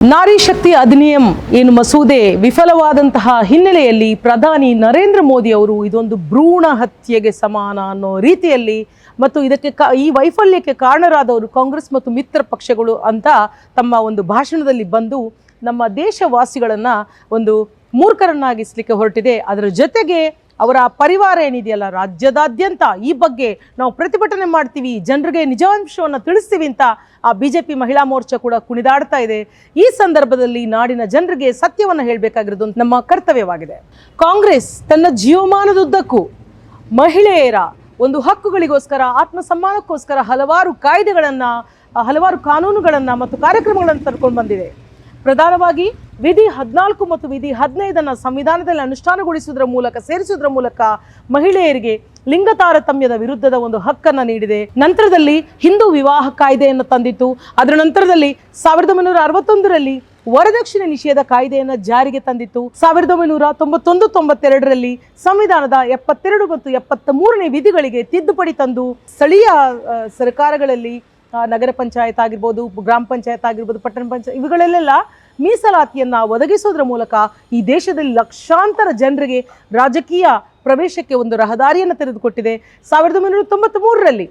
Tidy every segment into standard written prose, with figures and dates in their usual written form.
ನಾರಿ ಶಕ್ತಿ ಅಧಿನಿಯಂ ಏನು ಮಸೂದೆ ವಿಫಲವಾದಂತಹ ಹಿನ್ನೆಲೆಯಲ್ಲಿ ಪ್ರಧಾನಿ ನರೇಂದ್ರ ಮೋದಿ ಅವರು ಇದೊಂದು ಭ್ರೂಣ ಹತ್ಯೆಗೆ ಸಮಾನ ಅನ್ನೋ ರೀತಿಯಲ್ಲಿ ಮತ್ತು ಇದಕ್ಕೆ ಈ ವೈಫಲ್ಯಕ್ಕೆ ಕಾರಣರಾದವರು ಕಾಂಗ್ರೆಸ್ ಮತ್ತು ಮಿತ್ರ ಪಕ್ಷಗಳು ಅಂತ ತಮ್ಮ ಒಂದು ಭಾಷಣದಲ್ಲಿ ಬಂದು ನಮ್ಮ ದೇಶವಾಸಿಗಳನ್ನು ಒಂದು ಮೂರ್ಖರನ್ನಾಗಿಸಲಿಕ್ಕೆ ಹೊರಟಿದೆ. ಅದರ ಜೊತೆಗೆ ಅವರ ಪರಿವಾರ ಏನಿದೆಯಲ್ಲ ರಾಜ್ಯದಾದ್ಯಂತ ಈ ಬಗ್ಗೆ ನಾವು ಪ್ರತಿಭಟನೆ ಮಾಡ್ತೀವಿ, ಜನರಿಗೆ ನಿಜಾಂಶವನ್ನು ತಿಳಿಸ್ತೀವಿ ಅಂತ ಆ ಬಿಜೆಪಿ ಮಹಿಳಾ ಮೋರ್ಚಾ ಕೂಡ ಕುಣಿದಾಡ್ತಾ ಇದೆ. ಈ ಸಂದರ್ಭದಲ್ಲಿ ನಾಡಿನ ಜನರಿಗೆ ಸತ್ಯವನ್ನು ಹೇಳಬೇಕಾಗಿರೋದು ನಮ್ಮ ಕರ್ತವ್ಯವಾಗಿದೆ. ಕಾಂಗ್ರೆಸ್ ತನ್ನ ಜೀವಮಾನದುದ್ದಕ್ಕೂ ಮಹಿಳೆಯರ ಒಂದು ಹಕ್ಕುಗಳಿಗೋಸ್ಕರ ಆತ್ಮಸಮ್ಮಾನಕ್ಕೋಸ್ಕರ ಹಲವಾರು ಕಾಯ್ದೆಗಳನ್ನು ಹಲವಾರು ಕಾನೂನುಗಳನ್ನು ಮತ್ತು ಕಾರ್ಯಕ್ರಮಗಳನ್ನು ತರ್ಕೊಂಡು ಬಂದಿದೆ. ಪ್ರಧಾನವಾಗಿ ವಿಧಿ 14 ಮತ್ತು ವಿಧಿ 15 ಸಂವಿಧಾನದಲ್ಲಿ ಅನುಷ್ಠಾನಗೊಳಿಸುವುದರ ಮೂಲಕ ಸೇರಿಸುವುದರ ಮೂಲಕ ಮಹಿಳೆಯರಿಗೆ ಲಿಂಗ ತಾರತಮ್ಯದ ವಿರುದ್ಧದ ಒಂದು ಹಕ್ಕನ್ನು ನೀಡಿದೆ. ನಂತರದಲ್ಲಿ ಹಿಂದೂ ವಿವಾಹ ಕಾಯ್ದೆಯನ್ನು ತಂದಿತ್ತು. ಅದರ ನಂತರದಲ್ಲಿ 1961ರಲ್ಲಿ ವರದಕ್ಷಿಣೆ ನಿಷೇಧ ಕಾಯ್ದೆಯನ್ನು ಜಾರಿಗೆ ತಂದಿತ್ತು. 1991-92ರಲ್ಲಿ ಸಂವಿಧಾನದ 72 ಮತ್ತು 73ನೇ ವಿಧಿಗಳಿಗೆ ತಿದ್ದುಪಡಿ ತಂದು ಸ್ಥಳೀಯ ಸರ್ಕಾರಗಳಲ್ಲಿ ನಗರ ಪಂಚಾಯತ್ ಆಗಿರ್ಬೋದು, ಗ್ರಾಮ ಪಂಚಾಯತ್ ಆಗಿರ್ಬೋದು, ಪಟ್ಟಣ ಪಂಚಾಯತ್ ಇವುಗಳಲ್ಲೆಲ್ಲ ಮೀಸಲಾತಿಯನ್ನು ಒದಗಿಸೋದ್ರ ಮೂಲಕ ಈ ದೇಶದಲ್ಲಿ ಲಕ್ಷಾಂತರ ಜನರಿಗೆ ರಾಜಕೀಯ ಪ್ರವೇಶಕ್ಕೆ ಒಂದು ರಹದಾರಿಯನ್ನು ತೆರೆದುಕೊಟ್ಟಿದೆ. 1993ರಲ್ಲಿ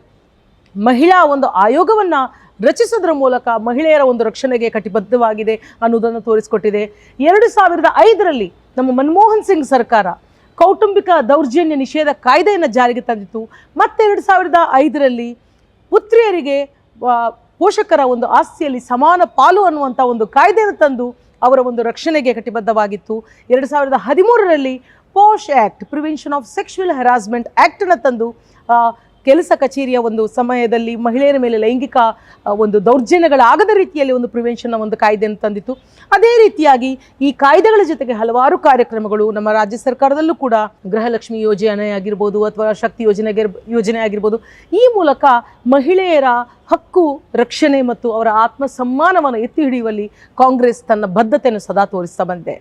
ಮಹಿಳಾ ಒಂದು ಆಯೋಗವನ್ನು ರಚಿಸೋದ್ರ ಮೂಲಕ ಮಹಿಳೆಯರ ಒಂದು ರಕ್ಷಣೆಗೆ ಕಟಿಬದ್ಧವಾಗಿದೆ ಅನ್ನೋದನ್ನು ತೋರಿಸಿಕೊಟ್ಟಿದೆ. 2005ರಲ್ಲಿ ನಮ್ಮ ಮನಮೋಹನ್ ಸಿಂಗ್ ಸರ್ಕಾರ ಕೌಟುಂಬಿಕ ದೌರ್ಜನ್ಯ ನಿಷೇಧ ಕಾಯ್ದೆಯನ್ನು ಜಾರಿಗೆ ತಂದಿತ್ತು. ಮತ್ತೆ 2005ರಲ್ಲಿ ಪುತ್ರಿಯರಿಗೆ ಪೋಷಕರ ಒಂದು ಆಸ್ತಿಯಲ್ಲಿ ಸಮಾನ ಪಾಲು ಅನ್ನುವಂಥ ಒಂದು ಕಾಯ್ದೆಯನ್ನು ತಂದು ಅವರ ಒಂದು ರಕ್ಷಣೆಗೆ ಕಟಿಬದ್ಧವಾಗಿತ್ತು. 2013ರಲ್ಲಿ POSH act, prevention of sexual harassment ಆ್ಯಕ್ಟನ್ನು ತಂದು ಕೆಲಸ ಕಚೇರಿಯ ಒಂದು ಸಮಯದಲ್ಲಿ ಮಹಿಳೆಯರ ಮೇಲೆ ಲೈಂಗಿಕ ಒಂದು ದೌರ್ಜನ್ಯಗಳಾಗದ ರೀತಿಯಲ್ಲಿ ಒಂದು ಪ್ರಿವೆನ್ಷನ್ನ ಒಂದು ಕಾಯ್ದೆಯನ್ನು ತಂದಿತ್ತು. ಅದೇ ರೀತಿಯಾಗಿ ಈ ಕಾಯ್ದೆಗಳ ಜೊತೆಗೆ ಹಲವಾರು ಕಾರ್ಯಕ್ರಮಗಳು ನಮ್ಮ ರಾಜ್ಯ ಸರ್ಕಾರದಲ್ಲೂ ಕೂಡ ಗೃಹಲಕ್ಷ್ಮಿ ಯೋಜನೆ ಆಗಿರ್ಬೋದು ಅಥವಾ ಶಕ್ತಿ ಯೋಜನೆ ಆಗಿರ್ಬೋದು, ಈ ಮೂಲಕ ಮಹಿಳೆಯರ ಹಕ್ಕು ರಕ್ಷಣೆ ಮತ್ತು ಅವರ ಆತ್ಮ ಸಮ್ಮಾನವನ್ನು ಎತ್ತಿ ಹಿಡಿಯುವಲ್ಲಿ ಕಾಂಗ್ರೆಸ್ ತನ್ನ ಬದ್ಧತೆಯನ್ನು ಸದಾ ತೋರಿಸ್ತಾ ಬಂದಿದೆ.